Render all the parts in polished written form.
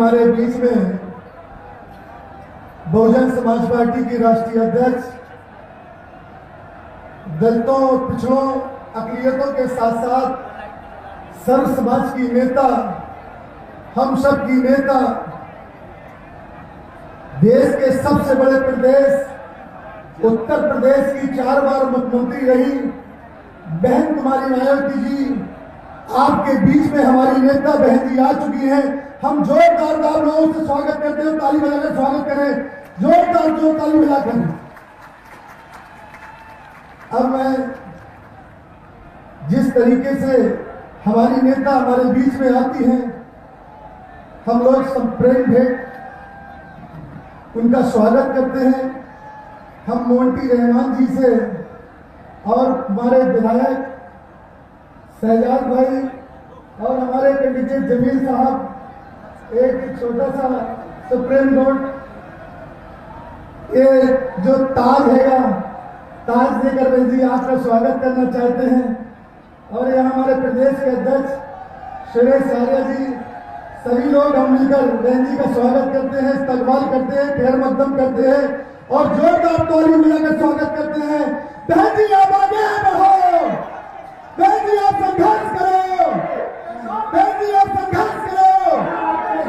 हमारे बीच में बहुजन समाज पार्टी की राष्ट्रीय अध्यक्ष, दलितों और पिछड़ों अक़लियतों के साथ साथ सर्व समाज की नेता, हम सब की नेता, देश के सबसे बड़े प्रदेश उत्तर प्रदेश की 4 बार मुख्यमंत्री रही बहन कुमारी मायावती जी आपके बीच में हमारी नेता बहन जी आ चुकी हैं। हम जोरदार आप लोगों से स्वागत करते हैं, ताली बजाकर स्वागत करें, जोरदार ताली बजाकर। अब मैं जिस तरीके से हमारी नेता हमारे बीच में आती हैं, हम लोग संप्रेम भेंट उनका स्वागत करते हैं। हम मोंटी रहमान जी से और हमारे विधायक शहजाद भाई और हमारे कैंडिडेट जमील साहब एक छोटा सा सुप्रीम कोर्ट ये जो ताज हैगा, ताज देकर बहन जी आपका स्वागत करना चाहते हैं। और यहाँ हमारे प्रदेश के अध्यक्ष सुरेश आर्य जी, सभी लोग हम मिलकर बहन जी का स्वागत करते हैं, इस्तकबाल करते हैं, खैर मकदम करते हैं और जोरदार ताली बजाकर स्वागत करते हैं। बहन जी आप आगे बढ़ो, बहन जी आप संघर्ष करो, बहन जी आप संघर्ष करो,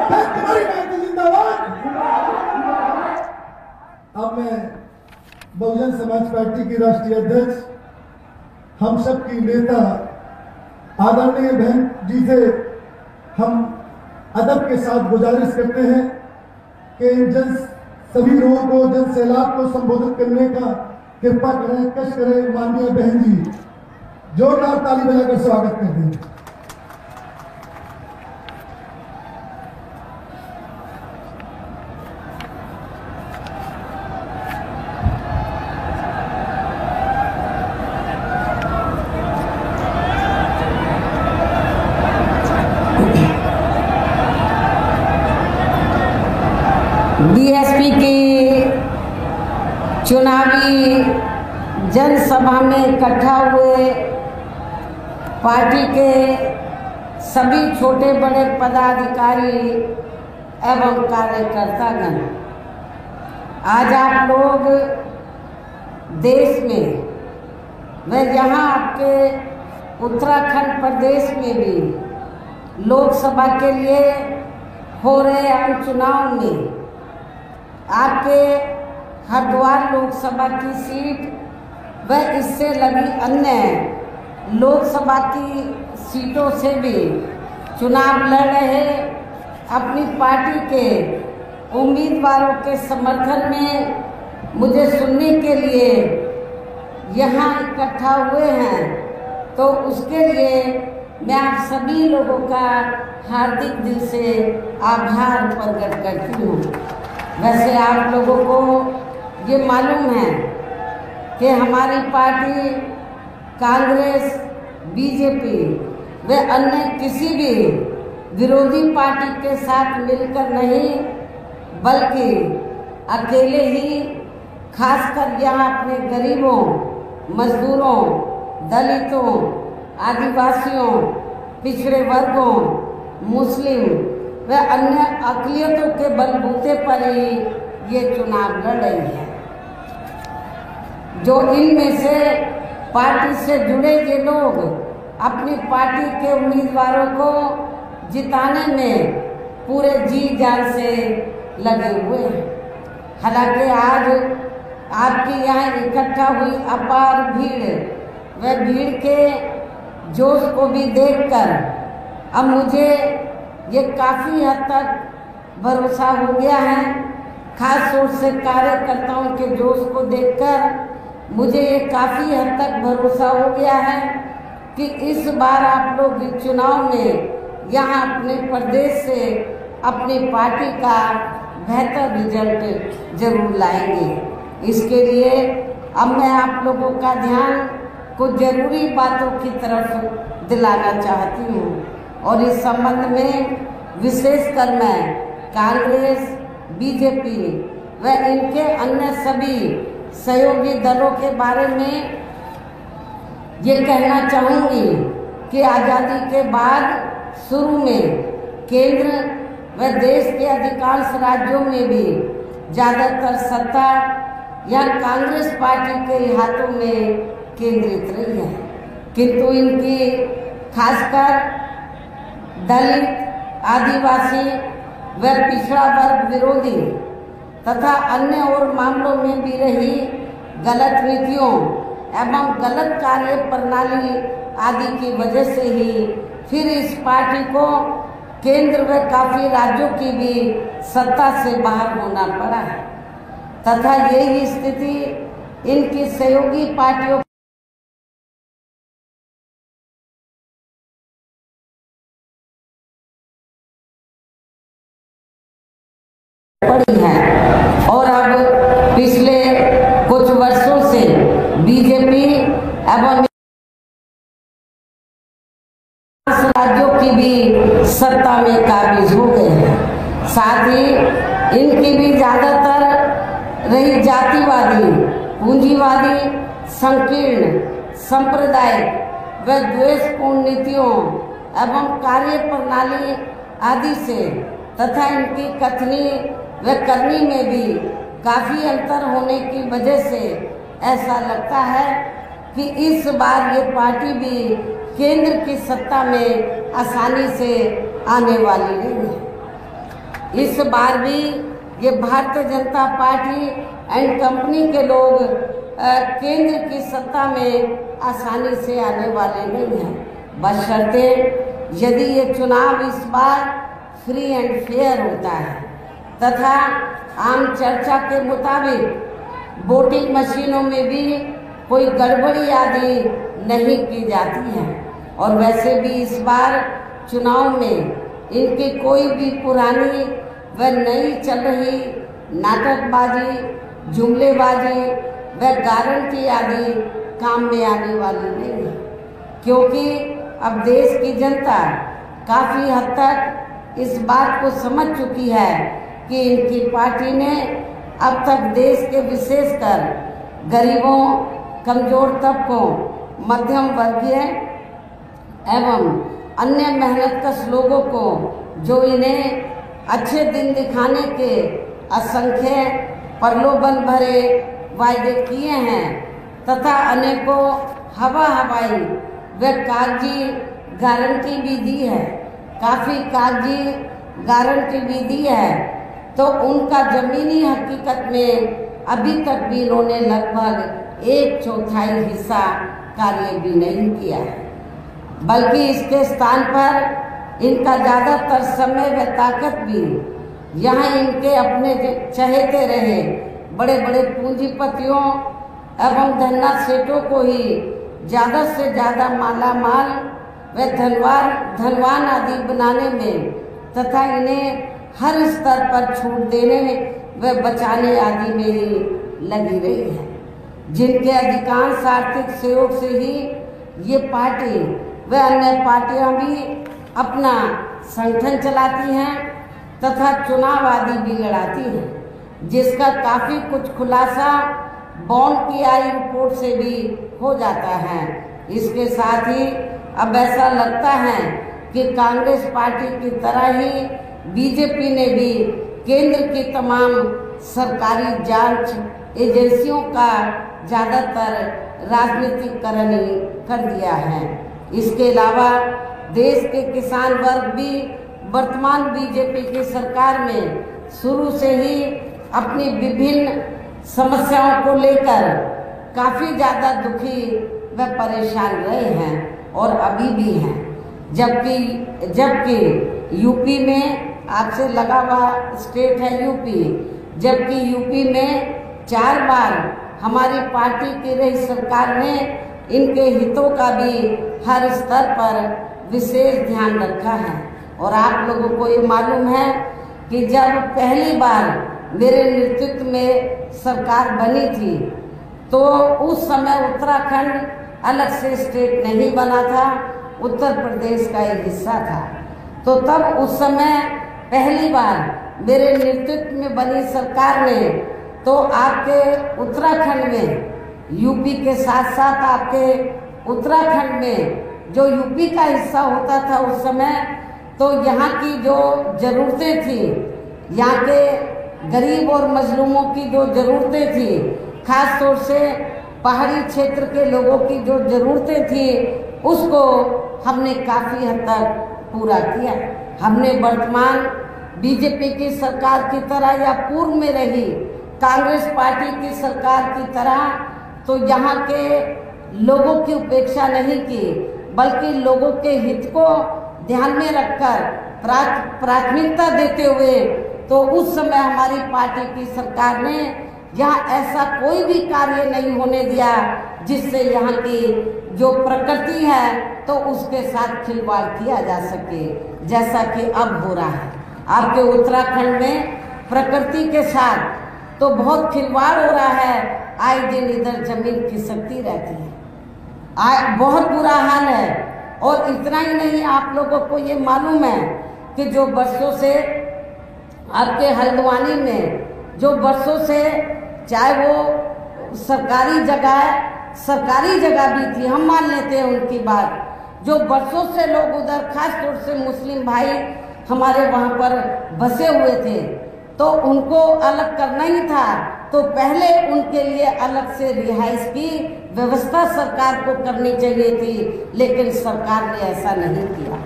बहन तुम्हारी पार्टी जिंदाबाद। अब मैं बहुजन समाज पार्टी की राष्ट्रीय अध्यक्ष, हम सब की नेता आदरणीय बहन जी से हम अदब के साथ गुजारिश करते हैं कि सभी लोगों को जन सैलाब को संबोधित करने का कृपा करें, कष्ट करें। माननीय बहन जी जोरदार ताली बजाकर स्वागत करते हैं। बीएसपी की चुनावी जनसभा में इकट्ठा हुए पार्टी के सभी छोटे बड़े पदाधिकारी एवं कार्यकर्तागण, आज आप लोग देश में व यहाँ आपके उत्तराखंड प्रदेश में भी लोकसभा के लिए हो रहे आम चुनाव में आपके हरिद्वार लोकसभा की सीट व इससे लगी अन्य लोकसभा की सीटों से भी चुनाव लड़ रहे अपनी पार्टी के उम्मीदवारों के समर्थन में मुझे सुनने के लिए यहाँ इकट्ठा हुए हैं, तो उसके लिए मैं आप सभी लोगों का हार्दिक दिल से आभार प्रकट करती हूँ। वैसे आप लोगों को ये मालूम है कि हमारी पार्टी कांग्रेस, बीजेपी व अन्य किसी भी विरोधी पार्टी के साथ मिलकर नहीं, बल्कि अकेले ही खासकर यहाँ अपने गरीबों, मजदूरों, दलितों, आदिवासियों, पिछड़े वर्गों, मुस्लिम व अन्य अक़लियतों के बलबूते पर ही ये चुनाव लड़ रही है। जो इनमें से पार्टी से जुड़े ये लोग अपनी पार्टी के उम्मीदवारों को जिताने में पूरे जी जान से लगे हुए हैं। हालांकि आज आपकी यहाँ इकट्ठा हुई अपार भीड़ व भीड़ के जोश को भी देखकर अब मुझे ये काफ़ी हद तक भरोसा हो गया है। खास तौर से कार्यकर्ताओं के जोश को देखकर मुझे ये काफ़ी हद तक भरोसा हो गया है कि इस बार आप लोग इस चुनाव में यहाँ अपने प्रदेश से अपनी पार्टी का बेहतर रिजल्ट जरूर लाएंगे। इसके लिए अब मैं आप लोगों का ध्यान कुछ ज़रूरी बातों की तरफ दिलाना चाहती हूँ और इस संबंध में विशेषकर मैं कांग्रेस, बीजेपी व इनके अन्य सभी सहयोगी दलों के बारे में ये कहना चाहूँगी कि आज़ादी के बाद शुरू में केंद्र व देश के अधिकांश राज्यों में भी ज़्यादातर सत्ता या कांग्रेस पार्टी के हाथों में केंद्रित रही है, किंतु इनकी खासकर दलित, आदिवासी व पिछड़ा वर्ग विरोधी तथा अन्य और मामलों में भी रही गलत नीतियों एवं गलत कार्य प्रणाली आदि की वजह से ही फिर इस पार्टी को केंद्र व काफी राज्यों की भी सत्ता से बाहर होना पड़ा है तथा यही स्थिति इनकी सहयोगी पार्टियों पड़ी है। और अब पिछले कुछ वर्षों से बीजेपी एवं राज्यों की भी सत्ता में काबिज हो गए हैं। साथ ही इनकी भी ज्यादातर रही जातिवादी, पूंजीवादी, संकीर्ण, सांप्रदायिक व द्वेषपूर्ण नीतियों एवं कार्य प्रणाली आदि से तथा इनकी कथनी व करनी में भी काफी अंतर होने की वजह से ऐसा लगता है कि इस बार ये पार्टी भी केंद्र की सत्ता में आसानी से आने वाली नहीं है। इस बार भी ये Bharatiya Janata party and company के लोग केंद्र की सत्ता में आसानी से आने वाले नहीं हैं, बशर्ते यदि ये चुनाव इस बार फ्री एंड फेयर होता है तथा आम चर्चा के मुताबिक वोटिंग मशीनों में भी कोई गड़बड़ी आदि नहीं की जाती है। और वैसे भी इस बार चुनाव में इनकी कोई भी पुरानी व नई चल रही नाटकबाजी, जुमलेबाजी व गारंटी आदि काम में आने वाली नहीं है, क्योंकि अब देश की जनता काफ़ी हद तक इस बात को समझ चुकी है कि इनकी पार्टी ने अब तक देश के विशेषकर गरीबों, कमजोर तबकों, मध्यम वर्गीय एवं अन्य मेहनतकश लोगों को जो इन्हें अच्छे दिन दिखाने के असंख्य प्रलोभन भरे वायदे किए हैं तथा अनेकों हवाई व कागजी गारंटी भी दी है, काफ़ी कागजी गारंटी भी दी है, तो उनका ज़मीनी हकीकत में अभी तक भी इन्होंने लगभग 1/4 हिस्सा कार्य भी नहीं किया है, बल्कि इसके स्थान पर इनका ज़्यादातर समय व ताकत भी यहाँ इनके अपने चहेते रहे बड़े बड़े पूंजीपतियों एवं धन्ना सेठों को ही ज़्यादा से ज़्यादा माला माल व धनवान आदि बनाने में तथा इन्हें हर स्तर पर छूट देने व बचाने आदि में ही लगी रही है, जिनके अधिकांश आर्थिक सहयोग से ही ये पार्टी व अन्य पार्टियां भी अपना संगठन चलाती हैं तथा चुनाव आदि भी लड़ाती हैं, जिसका काफ़ी कुछ खुलासा बॉन्ड की आई रिपोर्ट से भी हो जाता है। इसके साथ ही अब ऐसा लगता है कि कांग्रेस पार्टी की तरह ही बीजेपी ने भी केंद्र की तमाम सरकारी जांच एजेंसियों का ज़्यादातर राजनीतिकरण कर दिया है। इसके अलावा देश के किसान वर्ग भी वर्तमान बीजेपी की सरकार में शुरू से ही अपनी विभिन्न समस्याओं को लेकर काफ़ी ज़्यादा दुखी व परेशान रहे हैं और अभी भी हैं, जबकि यूपी में आपसे लगा हुआ स्टेट है यूपी, जबकि यूपी में 4 बार हमारी पार्टी की रही सरकार ने इनके हितों का भी हर स्तर पर विशेष ध्यान रखा है। और आप लोगों को ये मालूम है कि जब पहली बार मेरे नेतृत्व में सरकार बनी थी तो उस समय उत्तराखंड अलग से स्टेट नहीं बना था, उत्तर प्रदेश का एक हिस्सा था। तो तब उस समय पहली बार मेरे नेतृत्व में बनी सरकार ने तो आपके उत्तराखंड में यूपी के साथ साथ आपके उत्तराखंड में जो यूपी का हिस्सा होता था उस समय तो यहाँ की जो ज़रूरतें थी, यहाँ के गरीब और मजलूमों की जो ज़रूरतें थी, खास तौर से पहाड़ी क्षेत्र के लोगों की जो ज़रूरतें थी, उसको हमने काफ़ी हद तक पूरा किया। हमने वर्तमान बीजेपी की सरकार की तरह या पूर्व में रही कांग्रेस पार्टी की सरकार की तरह तो यहाँ के लोगों की उपेक्षा नहीं की, बल्कि लोगों के हित को ध्यान में रखकर प्राथमिकता देते हुए तो उस समय हमारी पार्टी की सरकार ने यहाँ ऐसा कोई भी कार्य नहीं होने दिया जिससे यहाँ की जो प्रकृति है तो उसके साथ खिलवाड़ किया जा सके, जैसा कि अब हो रहा है। आपके उत्तराखंड में प्रकृति के साथ तो बहुत खिलवाड़ हो रहा है, आए दिन इधर जमीन खिसकती रहती है, बहुत बुरा हाल है। और इतना ही नहीं, आप लोगों को ये मालूम है कि जो बरसों से आपके हल्द्वानी में जो बरसों से, चाहे वो सरकारी जगह भी थी, हम मान लेते हैं उनकी बात, जो बरसों से लोग उधर खास तौर से मुस्लिम भाई हमारे वहाँ पर बसे हुए थे, तो उनको अलग करना ही था तो पहले उनके लिए अलग से रिहाइश की व्यवस्था सरकार को करनी चाहिए थी, लेकिन सरकार ने ऐसा नहीं किया।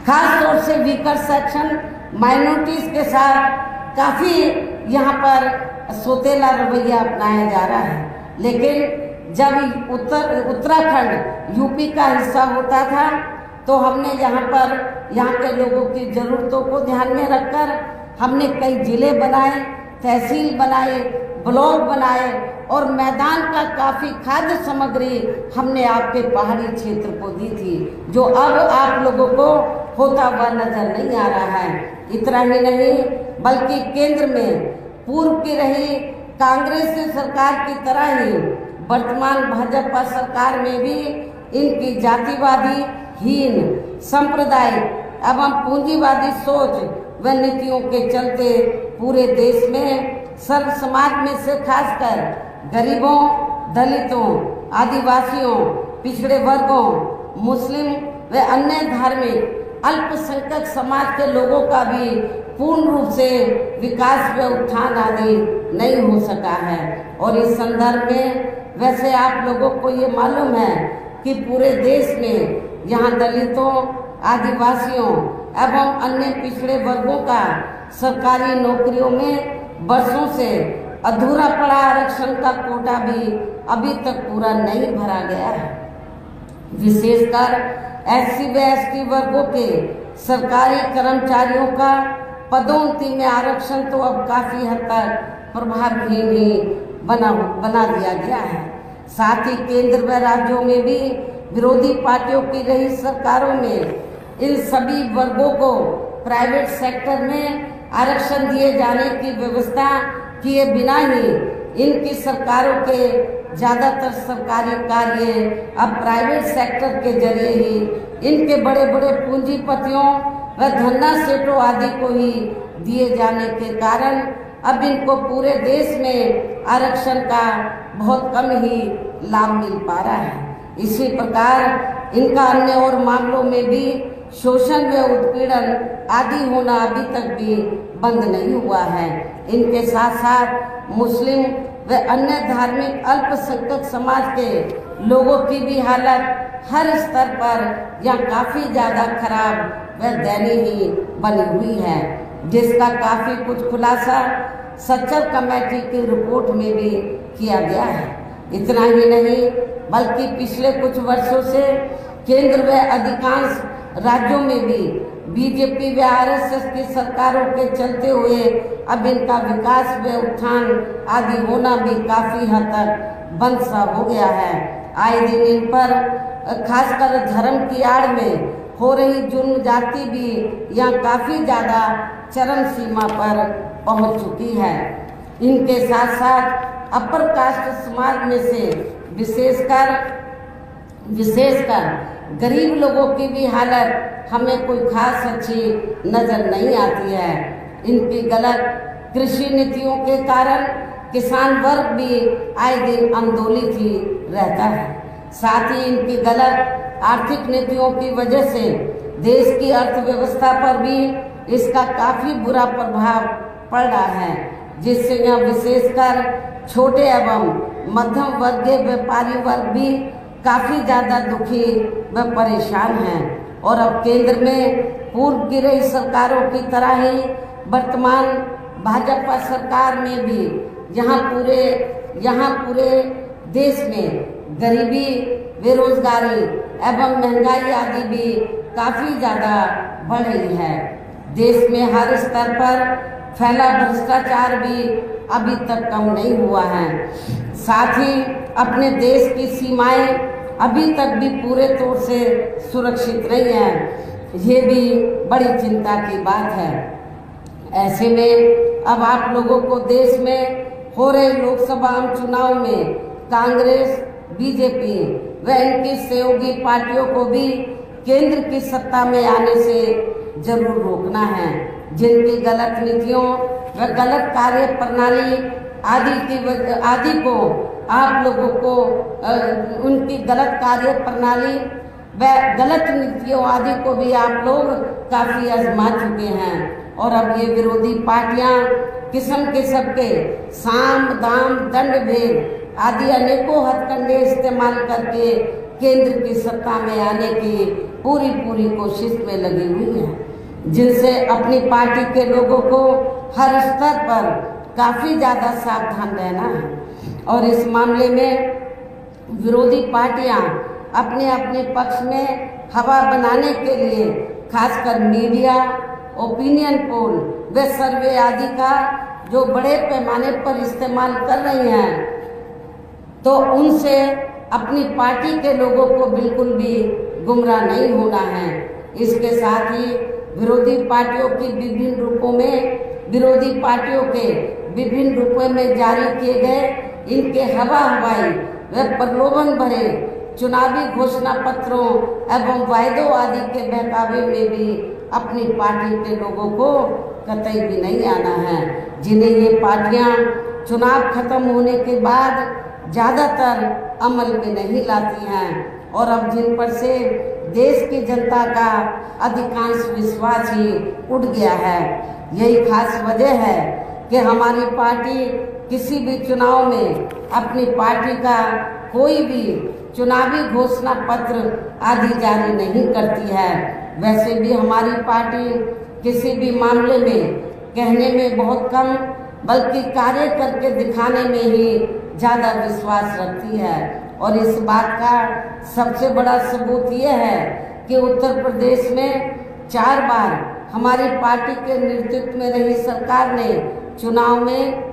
खास तौर से वीकर सेक्शन माइनॉरिटीज के साथ काफ़ी यहाँ पर सोतेला रवैया अपनाया जा रहा है। लेकिन जब उत्तराखंड यूपी का हिस्सा होता था तो हमने यहाँ के लोगों की ज़रूरतों को ध्यान में रखकर हमने कई जिले बनाए, तहसील बनाए, ब्लॉक बनाए और मैदान का काफ़ी खाद्य सामग्री हमने आपके पहाड़ी क्षेत्र को दी थी, जो अब आप लोगों को होता हुआ नजर नहीं आ रहा है। इतना ही नहीं, बल्कि केंद्र में पूर्व की रही कांग्रेस सरकार की तरह ही वर्तमान भाजपा सरकार में भी इनकी जातिवादी हीन सांप्रदायिक एवं पूंजीवादी सोच व नीतियों के चलते पूरे देश में सर्व समाज में से खासकर गरीबों, दलितों, आदिवासियों, पिछड़े वर्गों, मुस्लिम व अन्य धार्मिक अल्पसंख्यक समाज के लोगों का भी पूर्ण रूप से विकास व उत्थान आदि नहीं हो सका है। और इस संदर्भ में वैसे आप लोगों को ये मालूम है कि पूरे देश में यहाँ दलितों, आदिवासियों एवं अन्य पिछड़े वर्गों का सरकारी नौकरियों में वर्षों से अधूरा पड़ा आरक्षण का कोटा भी अभी तक पूरा नहीं भरा गया है। विशेषकर SC व ST वर्गों के सरकारी कर्मचारियों का पदोन्नति में आरक्षण तो अब काफ़ी हद तक प्रभावहीन ही बना दिया गया है। साथ ही केंद्र व राज्यों में भी विरोधी पार्टियों की रही सरकारों में इन सभी वर्गों को प्राइवेट सेक्टर में आरक्षण दिए जाने की व्यवस्था किए बिना ही इनकी सरकारों के ज़्यादातर सरकारी कार्य अब प्राइवेट सेक्टर के जरिए ही इनके बड़े बड़े पूंजीपतियों व धन्ना सेठों आदि को ही दिए जाने के कारण अब इनको पूरे देश में आरक्षण का बहुत कम ही लाभ मिल पा रहा है। इसी प्रकार इनका अन्य और मामलों में भी शोषण व उत्पीड़न आदि होना अभी तक भी बंद नहीं हुआ है। इनके साथ साथ मुस्लिम व अन्य धार्मिक अल्पसंख्यक समाज के लोगों की भी हालत हर स्तर पर यहाँ काफ़ी ज़्यादा खराब व दयनीय बनी हुई है, जिसका काफ़ी कुछ खुलासा सच्चर कमेटी की रिपोर्ट में भी किया गया है। इतना ही नहीं, बल्कि पिछले कुछ वर्षों से केंद्र व अधिकांश राज्यों में भी बीजेपी व RSS की सरकारों के चलते हुए अब इनका विकास व उत्थान आदि होना भी काफ़ी हद तक बंद सा हो गया है। आए दिन इन पर खासकर धर्म की आड़ में हो रही जुर्म जाति भी यहाँ काफ़ी ज़्यादा चरम सीमा पर पहुँच चुकी है। इनके साथ साथ अपर कास्ट समाज में से विशेषकर गरीब लोगों की भी हालत हमें कोई खास अच्छी नज़र नहीं आती है। इनकी गलत कृषि नीतियों के कारण किसान वर्ग भी आए दिन आंदोलित ही रहता है। साथ ही इनकी गलत आर्थिक नीतियों की वजह से देश की अर्थव्यवस्था पर भी इसका काफ़ी बुरा प्रभाव पड़ रहा है, जिससे यहाँ विशेषकर छोटे एवं मध्यम वर्गीय व्यापारी वर्ग भी काफ़ी ज़्यादा दुखी व परेशान हैं। और अब केंद्र में पूर्व की रही सरकारों की तरह ही वर्तमान भाजपा सरकार में भी यहाँ पूरे देश में गरीबी, बेरोजगारी एवं महंगाई आदि भी काफ़ी ज़्यादा बढ़ रही है। देश में हर स्तर पर फैला भ्रष्टाचार भी अभी तक कम नहीं हुआ है। साथ ही अपने देश की सीमाएं अभी तक भी पूरे तौर से सुरक्षित नहीं है। ये भी बड़ी चिंता की बात है। ऐसे में अब आप लोगों को देश में हो रहे लोकसभा चुनाव में कांग्रेस, बीजेपी व इनकी सहयोगी पार्टियों को भी केंद्र की सत्ता में आने से जरूर रोकना है। जिनकी गलत नीतियों व गलत कार्य प्रणाली आदि को आप लोगों को उनकी गलत कार्य प्रणाली व गलत नीतियों आदि को भी आप लोग काफ़ी आजमा चुके हैं। और अब ये विरोधी पार्टियां किस्म किस्म के साम, दाम, दंड, भेद आदि अनेकों हथकंडे इस्तेमाल करके केंद्र की सत्ता में आने की पूरी कोशिश में लगी हुई है, जिनसे अपनी पार्टी के लोगों को हर स्तर पर काफ़ी ज़्यादा सावधान रहना है। और इस मामले में विरोधी पार्टियां अपने अपने पक्ष में हवा बनाने के लिए खासकर मीडिया, ओपिनियन पोल व सर्वे आदि का जो बड़े पैमाने पर इस्तेमाल कर रही हैं, तो उनसे अपनी पार्टी के लोगों को बिल्कुल भी गुमराह नहीं होना है। इसके साथ ही विरोधी पार्टियों के विभिन्न रूपों में जारी किए गए इनके हवाई व प्रलोभन भरे चुनावी घोषणा पत्रों एवं वायदों आदि के बहकावे में भी अपनी पार्टी के लोगों को कतई भी नहीं आना है, जिन्हें ये पार्टियां चुनाव खत्म होने के बाद ज़्यादातर अमल में नहीं लाती हैं। और अब जिन पर से देश की जनता का अधिकांश विश्वास ही उठ गया है। यही खास वजह है कि हमारी पार्टी किसी भी चुनाव में अपनी पार्टी का कोई भी चुनावी घोषणा पत्र आदि जारी नहीं करती है। वैसे भी हमारी पार्टी किसी भी मामले में कहने में बहुत कम बल्कि कार्य करके दिखाने में ही ज़्यादा विश्वास रखती है। और इस बात का सबसे बड़ा सबूत ये है कि उत्तर प्रदेश में 4 बार हमारी पार्टी के नेतृत्व में रही सरकार ने चुनाव में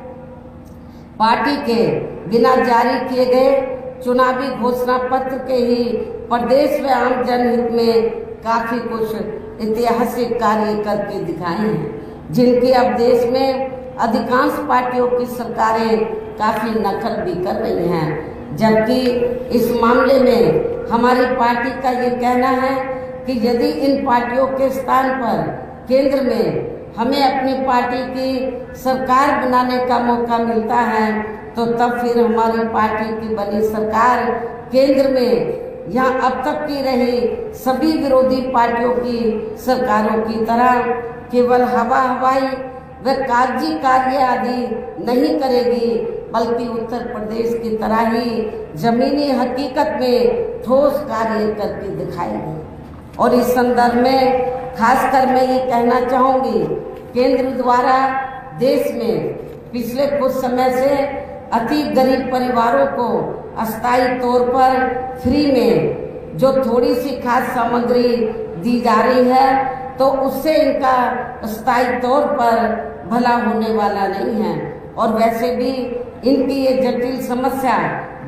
पार्टी के बिना जारी किए गए चुनावी घोषणा पत्र के ही प्रदेश व आम जनहित में काफ़ी कुछ ऐतिहासिक कार्य करके दिखाए हैं, जिनकी अब देश में अधिकांश पार्टियों की सरकारें काफ़ी नकल भी कर रही हैं। जबकि इस मामले में हमारी पार्टी का ये कहना है कि यदि इन पार्टियों के स्थान पर केंद्र में हमें अपनी पार्टी की सरकार बनाने का मौका मिलता है, तो तब फिर हमारी पार्टी की बनी सरकार केंद्र में यहाँ अब तक की रही सभी विरोधी पार्टियों की सरकारों की तरह केवल हवाई व कागजी कार्य आदि नहीं करेगी, बल्कि उत्तर प्रदेश की तरह ही जमीनी हकीकत में ठोस कार्य करके दिखाएगी। और इस संदर्भ में खासकर मैं ये कहना चाहूँगी, केंद्र द्वारा देश में पिछले कुछ समय से अति गरीब परिवारों को अस्थायी तौर पर फ्री में जो थोड़ी सी खाद्य सामग्री दी जा रही है, तो उससे इनका अस्थायी तौर पर भला होने वाला नहीं है। और वैसे भी इनकी ये जटिल समस्या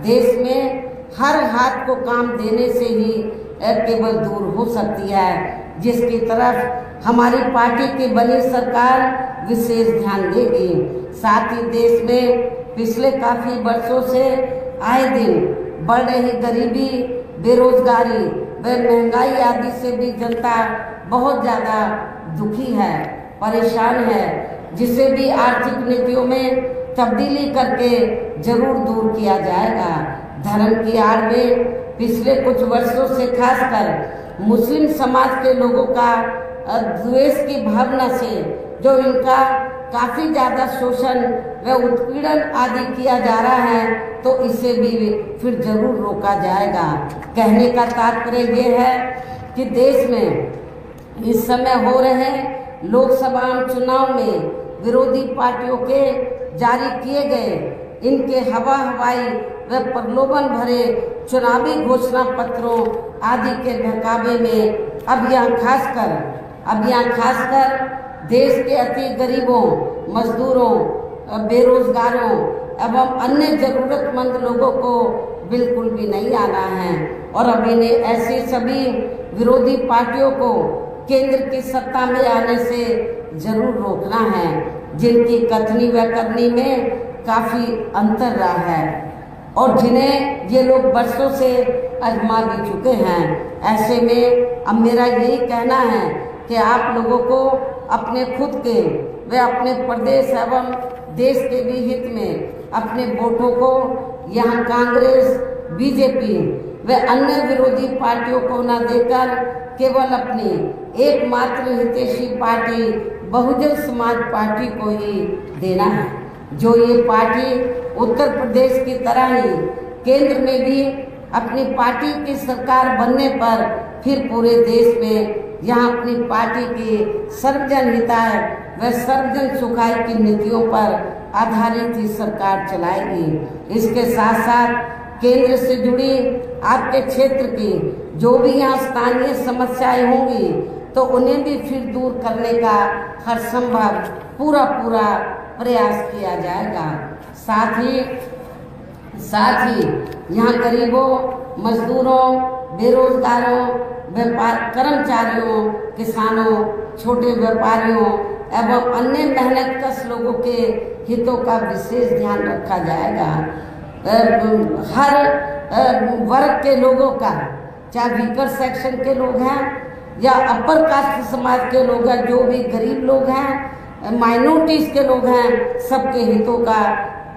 देश में हर हाथ को काम देने से ही केवल दूर हो सकती है, जिसकी तरफ हमारी पार्टी की बनी सरकार विशेष ध्यान देगी। साथ ही देश में पिछले काफ़ी वर्षों से आए दिन बढ़ रही गरीबी, बेरोजगारी व महंगाई आदि से भी जनता बहुत ज़्यादा दुखी है, परेशान है, जिसे भी आर्थिक नीतियों में तब्दीली करके जरूर दूर किया जाएगा। धर्म की आड़ में पिछले कुछ वर्षों से खासकर मुस्लिम समाज के लोगों का द्वेष की भावना से जो इनका काफ़ी ज़्यादा शोषण व उत्पीड़न आदि किया जा रहा है, तो इसे भी फिर जरूर रोका जाएगा। कहने का तात्पर्य ये है कि देश में इस समय हो रहे लोकसभा चुनाव में विरोधी पार्टियों के जारी किए गए इनके हवाई व प्रलोभन भरे चुनावी घोषणा पत्रों आदि के बहकावे में अब यहाँ खासकर देश के अति गरीबों, मजदूरों, बेरोजगारों एवं अन्य जरूरतमंद लोगों को बिल्कुल भी नहीं आना है। और अब इन्हें ऐसी सभी विरोधी पार्टियों को केंद्र की सत्ता में आने से जरूर रोकना है, जिनकी कथनी व करनी में काफ़ी अंतर रहा है और जिन्हें ये लोग बरसों से आजमा भी चुके हैं। ऐसे में अब मेरा यही कहना है कि आप लोगों को अपने खुद के व अपने प्रदेश एवं देश के भी हित में अपने वोटों को यहाँ कांग्रेस, बीजेपी व अन्य विरोधी पार्टियों को न देकर केवल अपनी एकमात्र हितैषी पार्टी बहुजन समाज पार्टी को ही देना है, जो ये पार्टी उत्तर प्रदेश की तरह ही केंद्र में भी अपनी पार्टी की सरकार बनने पर फिर पूरे देश में यहाँ अपनी पार्टी की सर्वजन हिताय व सर्वजन सुखाय की नीतियों पर आधारित ही सरकार चलाएगी। इसके साथ साथ केंद्र से जुड़ी आपके क्षेत्र की जो भी यहाँ स्थानीय समस्याएं होंगी तो उन्हें भी फिर दूर करने का हर संभव पूरा प्रयास किया जाएगा। साथ ही यहाँ गरीबों, मजदूरों, बेरोजगारों, व्यापार कर्मचारियों, किसानों, छोटे व्यापारियों एवं अन्य मेहनतकश लोगों के हितों का विशेष ध्यान रखा जाएगा। हर वर्ग के लोगों का, चाहे वीकर सेक्शन के लोग हैं या अपर कास्ट समाज के लोग हैं, जो भी गरीब लोग हैं, माइनॉरिटीज़ के लोग हैं, सबके हितों का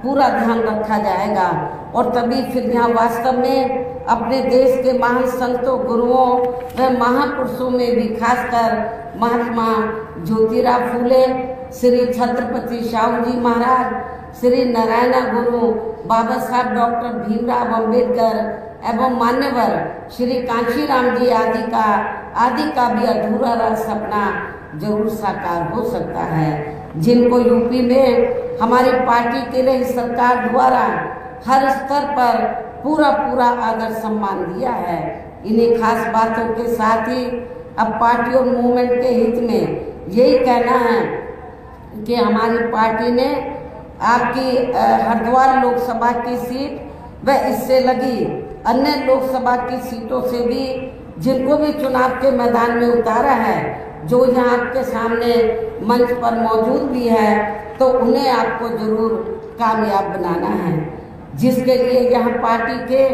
पूरा ध्यान रखा जाएगा। और तभी फिर यहाँ वास्तव में अपने देश के महान संतों, गुरुओं व महापुरुषों में भी खासकर महात्मा ज्योतिराव फूले, श्री छत्रपति शाहू जी महाराज, श्री नारायण गुरु बाबा साहब डॉक्टर भीमराव अंबेडकर एवं मान्यवर श्री कांशीराम जी आदि का भी अधूरा रहा सपना जरूर साकार हो सकता है, जिनको यूपी में हमारी पार्टी के लिए सरकार द्वारा हर स्तर पर पूरा आदर सम्मान दिया है। इन्हीं खास बातों के साथ ही अब पार्टी और मूवमेंट के हित में यही कहना है कि हमारी पार्टी ने आपकी हरिद्वार लोकसभा की सीट व इससे लगी अन्य लोकसभा की सीटों से भी जिनको भी चुनाव के मैदान में उतारा है, जो यहाँ आपके सामने मंच पर मौजूद भी है, तो उन्हें आपको जरूर कामयाब बनाना है, जिसके लिए यहाँ पार्टी के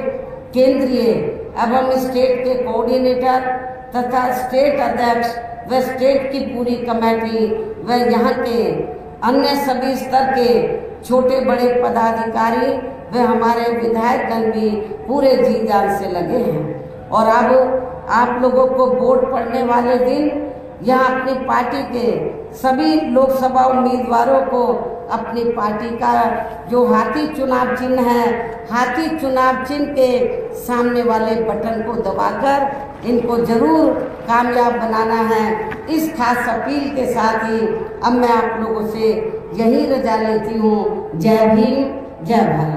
केंद्रीय एवं स्टेट के कोऑर्डिनेटर तथा स्टेट अध्यक्ष व स्टेट की पूरी कमेटी व यहाँ के अन्य सभी स्तर के छोटे बड़े पदाधिकारी व हमारे विधायकगण भी पूरे जी जान से लगे हैं। और अब आप लोगों को वोट पड़ने वाले दिन यहाँ अपनी पार्टी के सभी लोकसभा उम्मीदवारों को अपनी पार्टी का जो हाथी चुनाव चिन्ह है, हाथी चुनाव चिन्ह के सामने वाले बटन को दबाकर इनको जरूर कामयाब बनाना है। इस खास अपील के साथ ही अब मैं आप लोगों से यही रजा लेती हूँ। जय भीम, जय भारत।